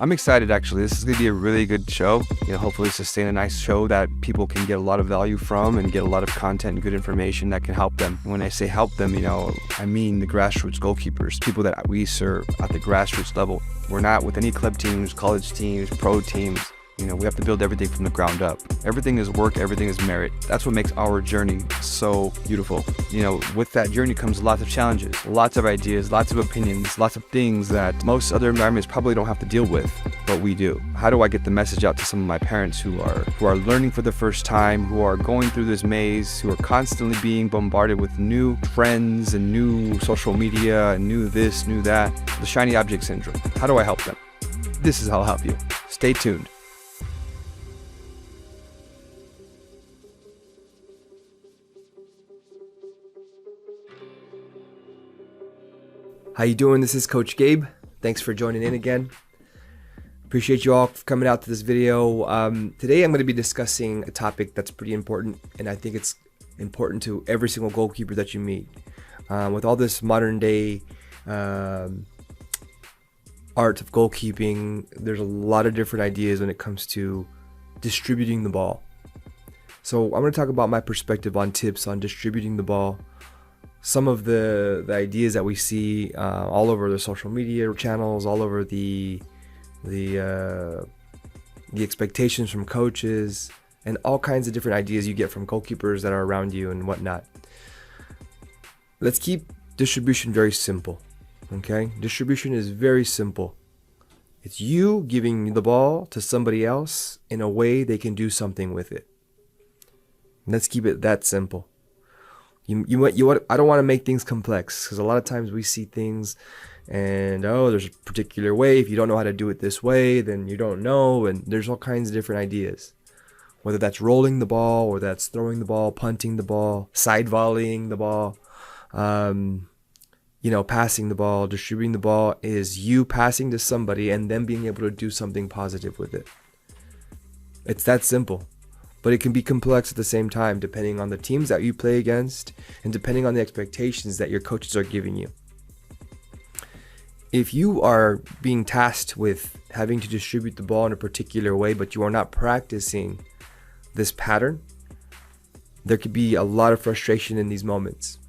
I'm excited actually. This is gonna be a really good show. Hopefully sustain a nice show that people can get a lot of value from and get a lot of content and good information that can help them. When I say help them, I mean the grassroots goalkeepers, people that we serve at the grassroots level. We're not with any club teams, college teams, pro teams. We have to build everything from the ground up. Everything is work, everything is merit. That's what makes our journey so beautiful. With that journey comes lots of challenges, lots of ideas, lots of opinions, lots of things that most other environments probably don't have to deal with, but we do. How do I get the message out to some of my parents who are learning for the first time, who are going through this maze, who are constantly being bombarded with new trends and new social media and new this, new that, the shiny object syndrome? How do I help them? This is how I'll help you. Stay tuned. How you doing? This is Coach Gabe. Thanks for joining in again. Appreciate you all for coming out to this video. Today I'm going to be discussing a topic that's pretty important, and I think it's important to every single goalkeeper that you meet. With all this modern day art of goalkeeping, there's a lot of different ideas when it comes to distributing the ball. So I'm going to talk about my perspective on tips on distributing the ball. Some of the ideas that we see all over the social media channels, all over the expectations from coaches, and all kinds of different ideas you get from goalkeepers that are around you and whatnot. Let's keep distribution very simple, okay? Distribution is very simple. It's you giving the ball to somebody else in a way they can do something with it. Let's keep it that simple. I don't want to make things complex, because a lot of times we see things and there's a particular way. If you don't know how to do it this way, then you don't know, and there's all kinds of different ideas. Whether that's rolling the ball, or that's throwing the ball, punting the ball, side volleying the ball, passing the ball, distributing the ball is you passing to somebody and then being able to do something positive with it. It's that simple. But it can be complex at the same time, depending on the teams that you play against and depending on the expectations that your coaches are giving you. If you are being tasked with having to distribute the ball in a particular way, but you are not practicing this pattern, there could be a lot of frustration in these moments.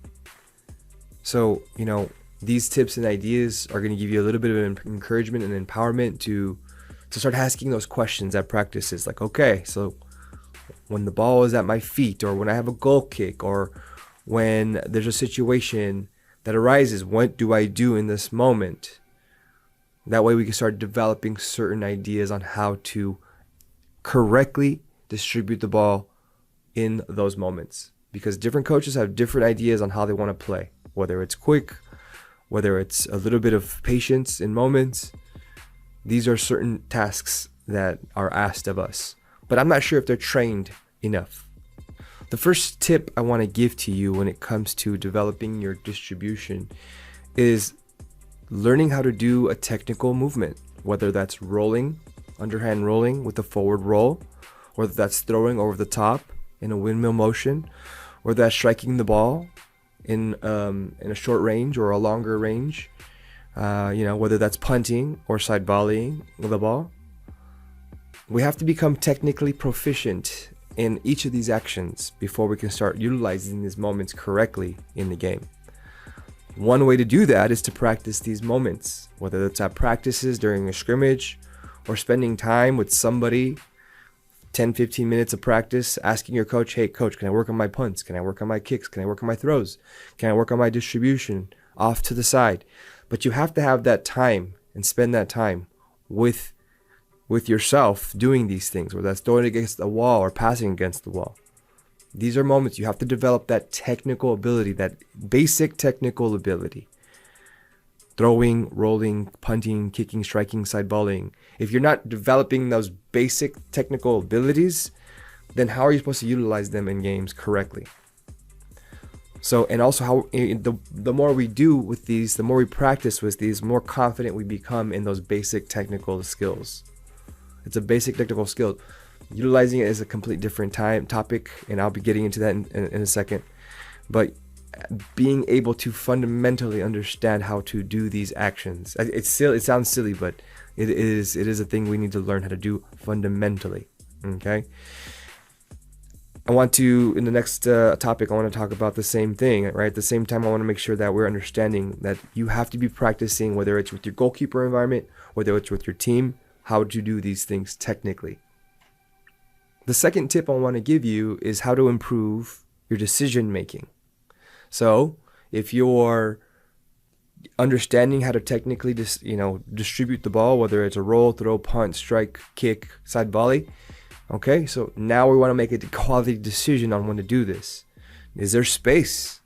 So, these tips and ideas are going to give you a little bit of encouragement and empowerment to start asking those questions at practices. Like, okay, so when the ball is at my feet, or when I have a goal kick, or when there's a situation that arises, what do I do in this moment? That way we can start developing certain ideas on how to correctly distribute the ball in those moments. Because different coaches have different ideas on how they want to play, whether it's quick, whether it's a little bit of patience in moments. These are certain tasks that are asked of us, but I'm not sure if they're trained enough. The first tip I want to give to you when it comes to developing your distribution is learning how to do a technical movement, whether that's rolling, underhand rolling with a forward roll, or that's throwing over the top in a windmill motion, or that's striking the ball in a short range or a longer range, whether that's punting or side volleying with the ball. We have to become technically proficient in each of these actions before we can start utilizing these moments correctly in the game. One way to do that is to practice these moments, whether it's at practices during a scrimmage or spending time with somebody, 10-15 minutes of practice, asking your coach, hey coach, can I work on my punts? Can I work on my kicks? Can I work on my throws? Can I work on my distribution off to the side? But you have to have that time and spend that time with yourself doing these things, whether that's throwing against the wall or passing against the wall. These are moments you have to develop that technical ability, that basic technical ability. Throwing, rolling, punting, kicking, striking, side volleying. If you're not developing those basic technical abilities, then how are you supposed to utilize them in games correctly? So, and also how the more we do with these, the more we practice with these, the more confident we become in those basic technical skills. It's a basic technical skill. Utilizing it is a complete different topic, and I'll be getting into that in a second. But being able to fundamentally understand how to do these actions, it sounds silly, but It is a thing we need to learn how to do fundamentally. Okay. In the next topic, I want to talk about the same thing, right? At the same time, I want to make sure that we're understanding that you have to be practicing, whether it's with your goalkeeper environment, whether it's with your team, how to do these things technically. The second tip I want to give you is how to improve your decision making. So if you're understanding how to technically distribute the ball, whether it's a roll, throw, punt, strike, kick, side volley. Okay, so now we want to make a quality decision on when to do this. Is there space?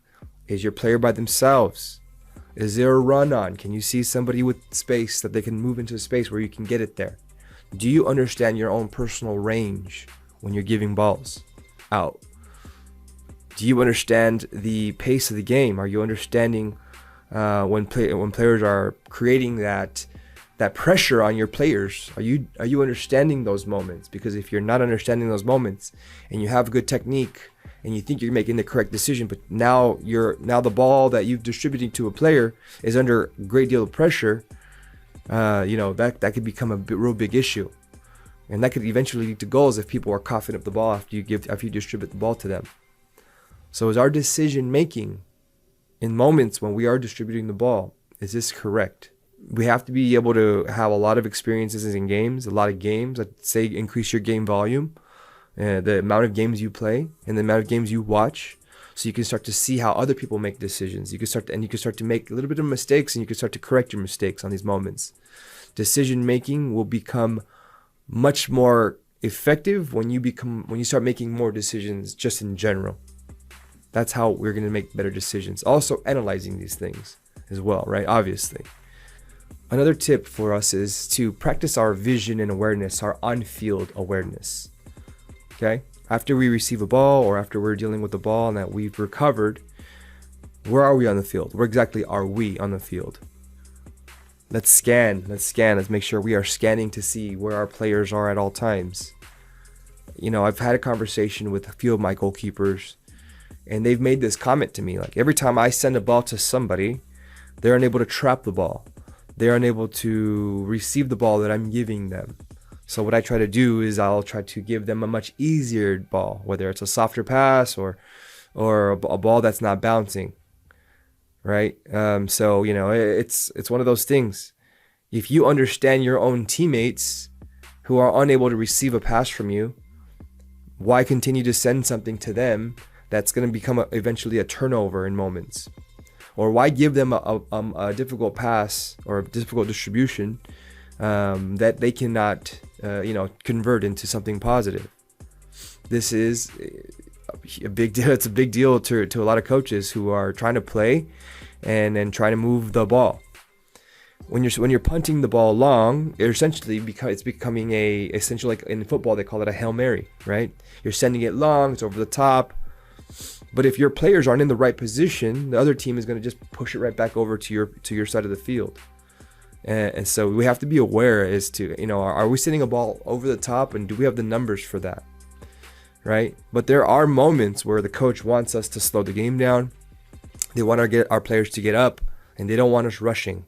Is your player by themselves? Is there a run on? Can you see somebody with space that they can move into a space where you can get it there? Do you understand your own personal range when you're giving balls out? Do you understand the pace of the game? Are you understanding when players are creating that pressure on your players? Are you understanding those moments? Because if you're not understanding those moments and you have good technique and you think you're making the correct decision, but now the ball that you've distributed to a player is under a great deal of pressure, that could become a real big issue, and that could eventually lead to goals if people are coughing up the ball after you distribute the ball to them. So is our decision making in moments when we are distributing the ball, is this correct? We have to be able to have a lot of experiences in games, a lot of games. I'd say increase your game volume, the amount of games you play and the amount of games you watch, so you can start to see how other people make decisions. You can start to make a little bit of mistakes, and you can start to correct your mistakes on these moments. Decision making will become much more effective when you start making more decisions just in general. That's how we're going to make better decisions. Also analyzing these things as well, right? Obviously. Another tip for us is to practice our vision and awareness, our on-field awareness. Okay? After we receive a ball or after we're dealing with the ball and that we've recovered, where are we on the field? Where exactly are we on the field? Let's scan. Let's make sure we are scanning to see where our players are at all times. I've had a conversation with a few of my goalkeepers, and they've made this comment to me. Like, every time I send a ball to somebody, they're unable to trap the ball. They're unable to receive the ball that I'm giving them. So what I try to do is I'll try to give them a much easier ball, whether it's a softer pass or a ball that's not bouncing, right? So it's one of those things. If you understand your own teammates who are unable to receive a pass from you, why continue to send something to them that's going to become eventually a turnover in moments? Or why give them a difficult pass or a difficult distribution that they cannot, convert into something positive? This is a big deal. It's a big deal to a lot of coaches who are trying to play and trying to move the ball. When you're punting the ball long, it's becoming essentially, like in football they call it a Hail Mary, right? You're sending it long, it's over the top. But if your players aren't in the right position, the other team is going to just push it right back over to your side of the field. And so we have to be aware as to, are we sending a ball over the top, and do we have the numbers for that, right? But there are moments where the coach wants us to slow the game down. They want to get our players to get up, and they don't want us rushing.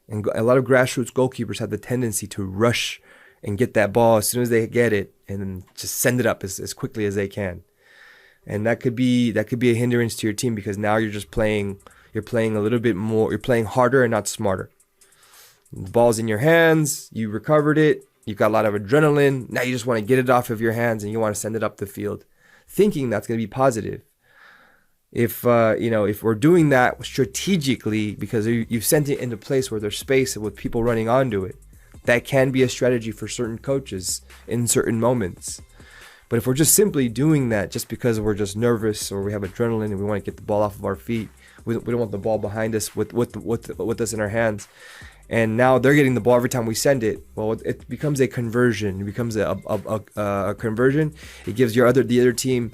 And a lot of grassroots goalkeepers have the tendency to rush and get that ball as soon as they get it, and then just send it up as quickly as they can. And that could be a hindrance to your team, because now you're playing a little bit more, you're playing harder and not smarter. The ball's in your hands, you recovered it, you've got a lot of adrenaline, now you just want to get it off of your hands and you want to send it up the field, thinking that's going to be positive. If we're doing that strategically because you've sent it into a place where there's space with people running onto it, that can be a strategy for certain coaches in certain moments. But if we're just simply doing that just because we're just nervous or we have adrenaline and we want to get the ball off of our feet, we don't want the ball behind us with us in our hands, and now they're getting the ball every time we send it, well, it becomes a conversion. It becomes a conversion. It gives the other team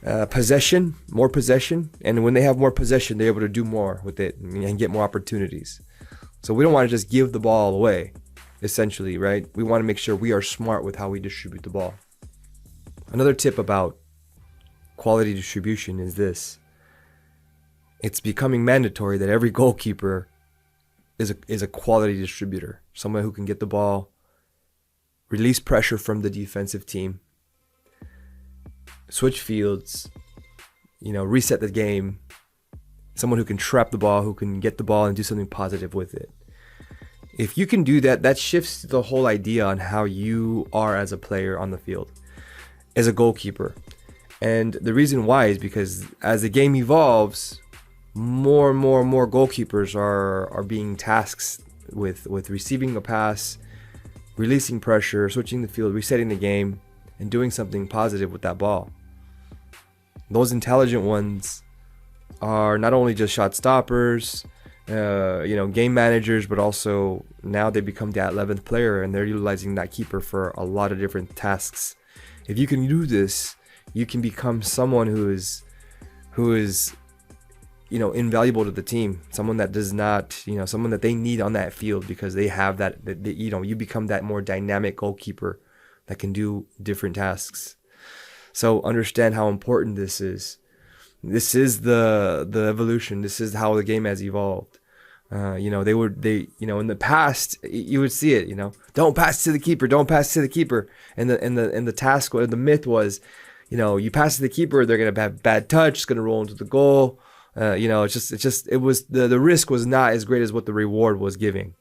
more possession, and when they have more possession, they're able to do more with it and get more opportunities. So we don't want to just give the ball away, essentially, right? We want to make sure we are smart with how we distribute the ball. Another tip about quality distribution is this. It's becoming mandatory that every goalkeeper is a quality distributor, someone who can get the ball, release pressure from the defensive team, switch fields, reset the game, someone who can trap the ball, who can get the ball and do something positive with it. If you can do that, that shifts the whole idea on how you are as a player on the field, as a goalkeeper. And the reason why is because as the game evolves, more and more goalkeepers are being tasked with receiving a pass, releasing pressure, switching the field, resetting the game, and doing something positive with that ball. Those intelligent ones are not only just shot stoppers, game managers, but also now they become that 11th player, and they're utilizing that keeper for a lot of different tasks. If you can do this, you can become someone who is invaluable to the team, someone that does not, someone that they need on that field because they have that, you become that more dynamic goalkeeper that can do different tasks. So understand how important this is. This is the evolution. This is how the game has evolved. In the past you would see it, don't pass to the keeper, don't pass to the keeper. And the task, the myth was, you pass to the keeper, they're going to have bad touch, it's going to roll into the goal. The risk was not as great as what the reward was giving.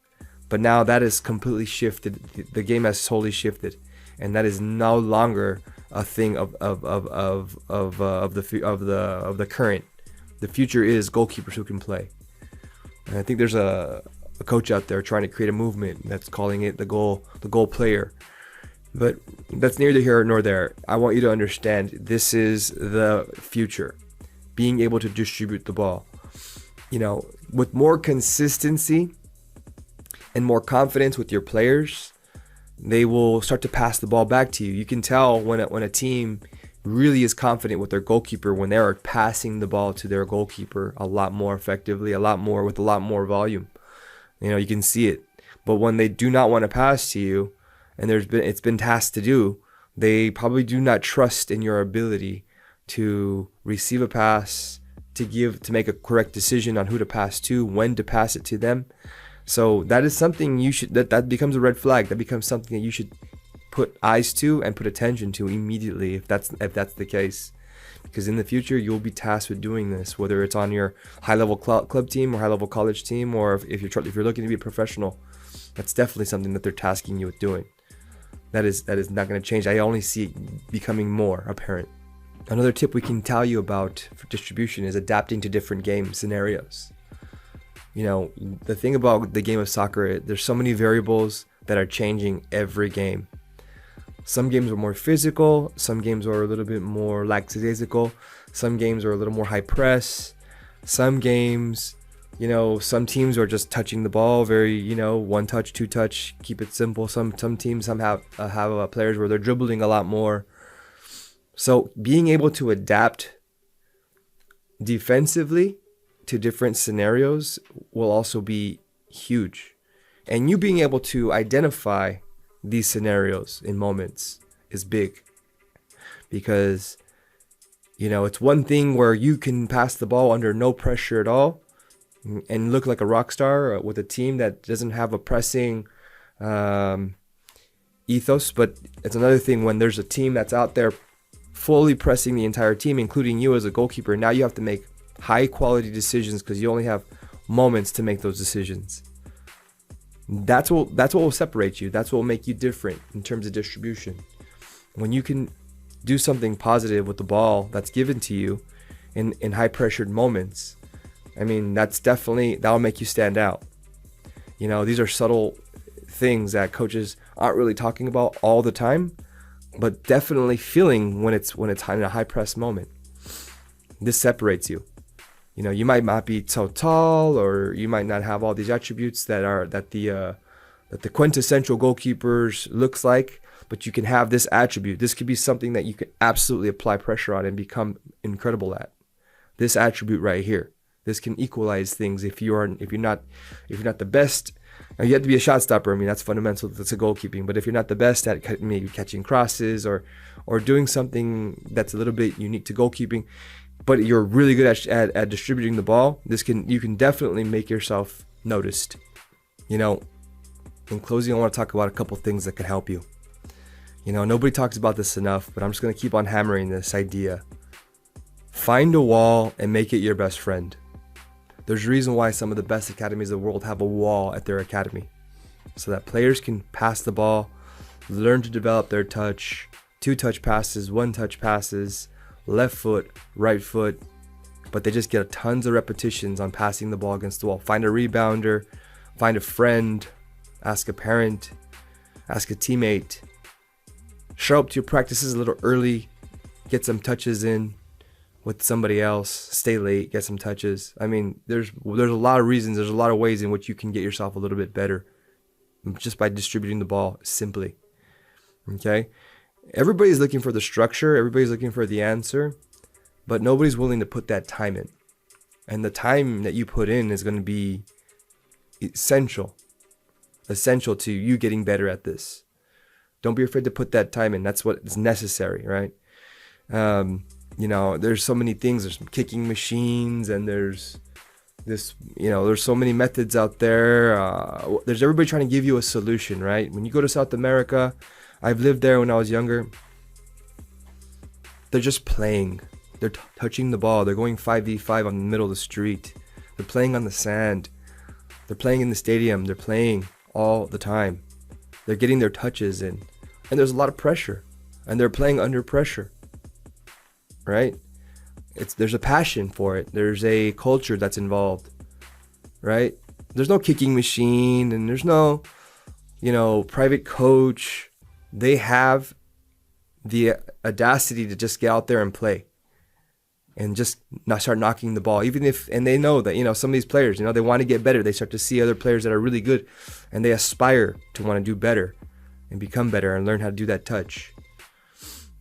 But now that is completely shifted. The game has totally shifted, and that is no longer a thing of the current. The future is goalkeepers who can play. And I think there's a coach out there trying to create a movement that's calling it the goal player. But that's neither here nor there. I want you to understand this is the future. Being able to distribute the ball. With more consistency and more confidence with your players, they will start to pass the ball back to you. You can tell when a team really is confident with their goalkeeper when they are passing the ball to their goalkeeper a lot more effectively, with a lot more volume. You can see it. But when they do not want to pass to you, and it's been tasked to do, they probably do not trust in your ability to receive a pass, to make a correct decision on who to pass to, when to pass it to them. So that is something that becomes a red flag. That becomes something that you should put eyes to and put attention to immediately if that's the case. Because in the future you'll be tasked with doing this, whether it's on your high-level club team or high-level college team, or if you're looking to be a professional. That's definitely something that they're tasking you with doing. That is not going to change. I only see it becoming more apparent. Another tip we can tell you about for distribution is adapting to different game scenarios. The thing about the game of soccer, there's so many variables that are changing every game. Some games are more physical, some games are a little bit more lackadaisical, some games are a little more high press, some games, some teams are just touching the ball very, one touch, two touch, keep it simple. Some teams have players where they're dribbling a lot more. So being able to adapt defensively to different scenarios will also be huge. And you being able to identify these scenarios in moments is big. Because, it's one thing where you can pass the ball under no pressure at all and look like a rock star with a team that doesn't have a pressing ethos. But it's another thing when there's a team that's out there fully pressing the entire team, including you as a goalkeeper. Now you have to make high quality decisions because you only have moments to make those decisions. That's what will separate you. That's what will make you different in terms of distribution. When you can do something positive with the ball that's given to you in high pressured moments, that'll make you stand out. These are subtle things that coaches aren't really talking about all the time, but definitely feeling when it's in a high press moment. This separates you. You might not be so tall, or you might not have all these attributes that the quintessential goalkeepers looks like, but you can have this attribute. This could be something that you can absolutely apply pressure on and become incredible at. This attribute right here. This can equalize things if you're not the best. Now, you have to be a shot stopper. That's fundamental to goalkeeping. But if you're not the best at maybe catching crosses or doing something that's a little bit unique to goalkeeping, but you're really good at distributing the ball, you can definitely make yourself noticed. You know, in closing, I want to talk about a couple things that could help you. You know, nobody talks about this enough, but I'm just going to keep on hammering this idea. Find a wall and make it your best friend. There's a reason why some of the best academies of the world have a wall at their academy, so that players can pass the ball, learn to develop their touch, 2-touch passes, 1-touch passes, left foot, right foot, but they just get tons of repetitions on passing the ball against the wall. Find a rebounder, find a friend, ask a parent, ask a teammate. Show up to your practices a little early, get some touches in with somebody else, stay late, get some touches. I mean, there's a lot of reasons, there's a lot of ways in which you can get yourself a little bit better just by distributing the ball simply. Okay? Everybody's looking for the structure, everybody's looking for the answer, but nobody's willing to put that time in. And the time that you put in is going to be essential to you getting better at this. Don't be afraid to put that time in. That's what is necessary, right? You know, there's so many things. There's kicking machines, and there's this, you know, there's so many methods out there. There's everybody trying to give you a solution, right? When you go to South America, I've lived there when I was younger. They're just playing. They're touching the ball. They're going 5v5 on the middle of the street. They're playing on the sand. They're playing in the stadium. They're playing all the time. They're getting their touches in. And there's a lot of pressure. And they're playing under pressure. Right? There's a passion for it. There's a culture that's involved. Right? There's no kicking machine, and there's no, you know, private coach. They have the audacity to just get out there and play. And just not start knocking the ball, and they know that, you know, some of these players, you know, they want to get better. They start to see other players that are really good, and they aspire to want to do better and become better and learn how to do that touch.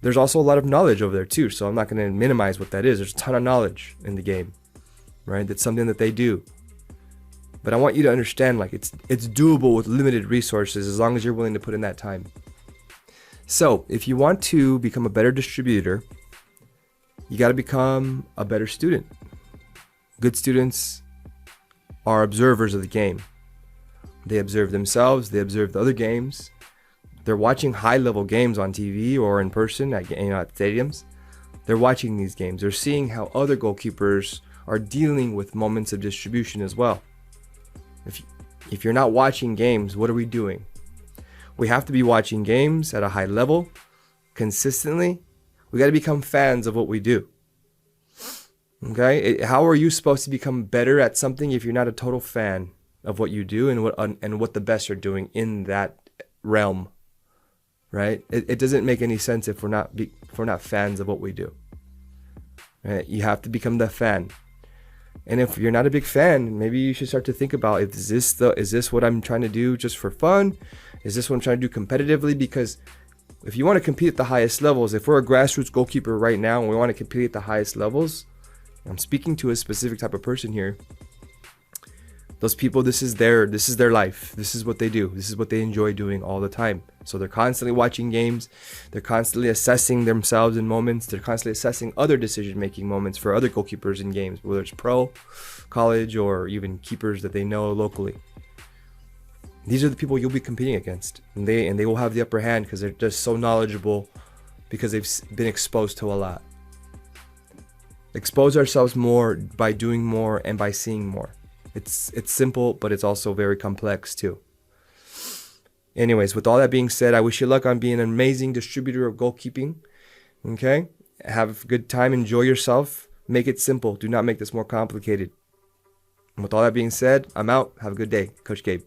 There's also a lot of knowledge over there too, so I'm not going to minimize what that is. There's a ton of knowledge in the game, right? That's something that they do. But I want you to understand, like, it's doable with limited resources as long as you're willing to put in that time. So if you want to become a better distributor, you got to become a better student. Good students are observers of the game. They observe themselves. They observe the other games. They're watching high-level games on TV or in person at stadiums. They're watching these games. They're seeing how other goalkeepers are dealing with moments of distribution as well. If you're not watching games, what are we doing? We have to be watching games at a high level, consistently. We got to become fans of what we do. Okay? How are you supposed to become better at something if you're not a total fan of what you do and what the best are doing in that realm? Right? It doesn't make any sense if we're not fans of what we do. Right? You have to become the fan. And if you're not a big fan, maybe you should start to think about, is this what I'm trying to do just for fun? Is this what I'm trying to do competitively? Because if you want to compete at the highest levels, if we're a grassroots goalkeeper right now and we want to compete at the highest levels, I'm speaking to a specific type of person here. Those people, this is their life. This is what they do. This is what they enjoy doing all the time. So they're constantly watching games. They're constantly assessing themselves in moments. They're constantly assessing other decision-making moments for other goalkeepers in games, whether it's pro, college, or even keepers that they know locally. These are the people you'll be competing against, and they will have the upper hand because they're just so knowledgeable, because they've been exposed to a lot. Expose ourselves more by doing more and by seeing more. It's simple, but it's also very complex too. Anyways, with all that being said, I wish you luck on being an amazing distributor of goalkeeping. Okay? Have a good time. Enjoy yourself. Make it simple. Do not make this more complicated. And with all that being said, I'm out. Have a good day. Coach Gabe.